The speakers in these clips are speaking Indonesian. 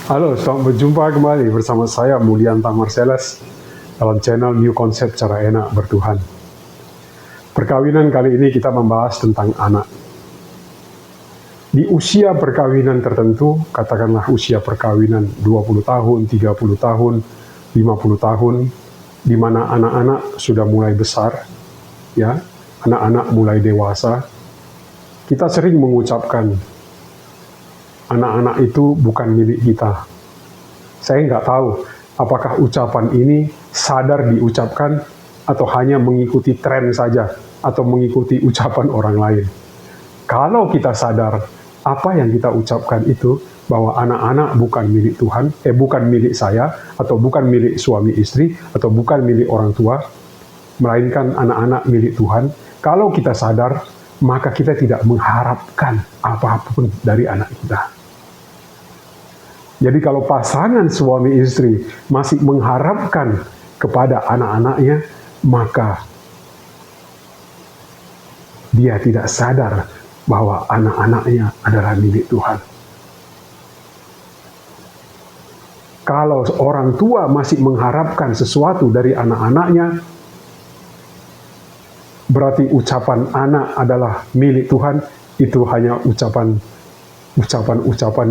Halo, selamat berjumpa kembali bersama saya Mulyanto Marcellus dalam channel New Concept Cara Enak Bertuhan. Perkawinan kali ini kita membahas tentang anak. Di usia perkawinan tertentu, katakanlah usia perkawinan 20 tahun, 30 tahun, 50 tahun, di mana anak-anak sudah mulai besar, ya, anak-anak mulai dewasa, kita sering mengucapkan, anak-anak itu bukan milik kita. Saya nggak tahu apakah ucapan ini sadar diucapkan atau hanya mengikuti tren saja atau mengikuti ucapan orang lain. Kalau kita sadar apa yang kita ucapkan itu bahwa anak-anak bukan milik Tuhan, bukan milik saya atau bukan milik suami istri atau bukan milik orang tua, melainkan anak-anak milik Tuhan. Kalau kita sadar, maka kita tidak mengharapkan apapun dari anak kita. Jadi kalau pasangan suami istri masih mengharapkan kepada anak-anaknya, maka dia tidak sadar bahwa anak-anaknya adalah milik Tuhan. Kalau orang tua masih mengharapkan sesuatu dari anak-anaknya, berarti ucapan anak adalah milik Tuhan, itu hanya ucapan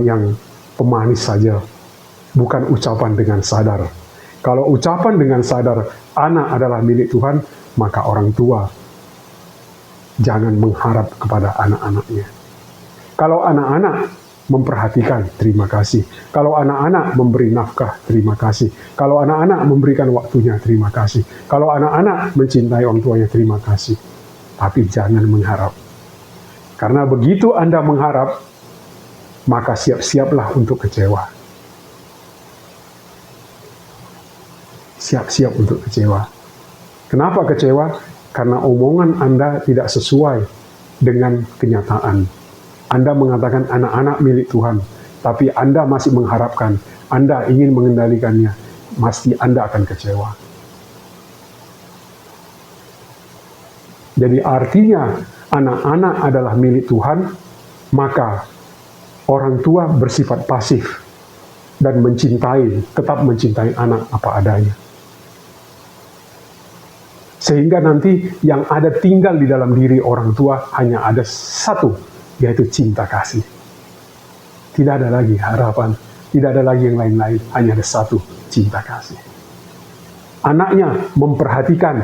yang pemanis saja, bukan ucapan dengan sadar. Kalau ucapan dengan sadar, anak adalah milik Tuhan, maka orang tua jangan mengharap kepada anak-anaknya. Kalau anak-anak memperhatikan, terima kasih. Kalau anak-anak memberi nafkah, terima kasih. Kalau anak-anak memberikan waktunya, terima kasih. Kalau anak-anak mencintai orang tuanya, terima kasih. Tapi jangan mengharap. Karena begitu Anda mengharap, maka siap-siaplah untuk kecewa. Siap-siap untuk kecewa. Kenapa kecewa? Karena omongan Anda tidak sesuai dengan kenyataan. Anda mengatakan anak-anak milik Tuhan, tapi Anda masih mengharapkan, Anda ingin mengendalikannya, pasti Anda akan kecewa. Jadi artinya anak-anak adalah milik Tuhan, maka orang tua bersifat pasif dan tetap mencintai anak apa adanya. Sehingga nanti yang ada tinggal di dalam diri orang tua hanya ada satu, yaitu cinta kasih. Tidak ada lagi harapan, tidak ada lagi yang lain-lain, hanya ada satu, cinta kasih. Anaknya memperhatikan,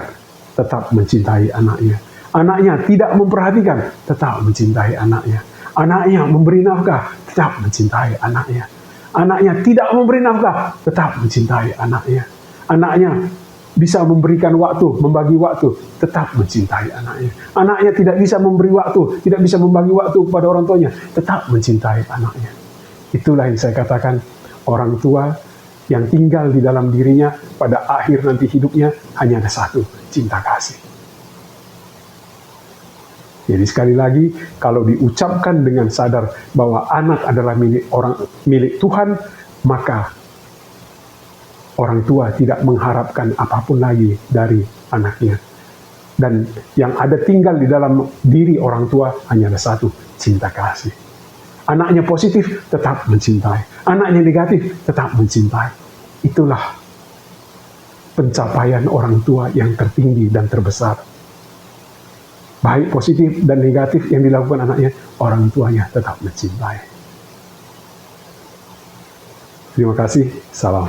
tetap mencintai anaknya. Anaknya tidak memperhatikan, tetap mencintai anaknya. Anaknya memberi nafkah, tetap mencintai anaknya. Anaknya tidak memberi nafkah, tetap mencintai anaknya. Anaknya bisa memberikan waktu, membagi waktu, tetap mencintai anaknya. Anaknya tidak bisa memberi waktu, tidak bisa membagi waktu kepada orang tuanya, tetap mencintai anaknya. Itulah yang saya katakan, orang tua yang tinggal di dalam dirinya pada akhir nanti hidupnya hanya ada satu, cinta kasih. Jadi sekali lagi, kalau diucapkan dengan sadar bahwa anak adalah milik Tuhan, maka orang tua tidak mengharapkan apapun lagi dari anaknya. Dan yang ada tinggal di dalam diri orang tua hanya ada satu, cinta kasih. Anaknya positif, tetap mencintai. Anaknya negatif, tetap mencintai. Itulah pencapaian orang tua yang tertinggi dan terbesar. Baik positif dan negatif yang dilakukan anaknya, orang tuanya tetap mencintai. Terima kasih, salam.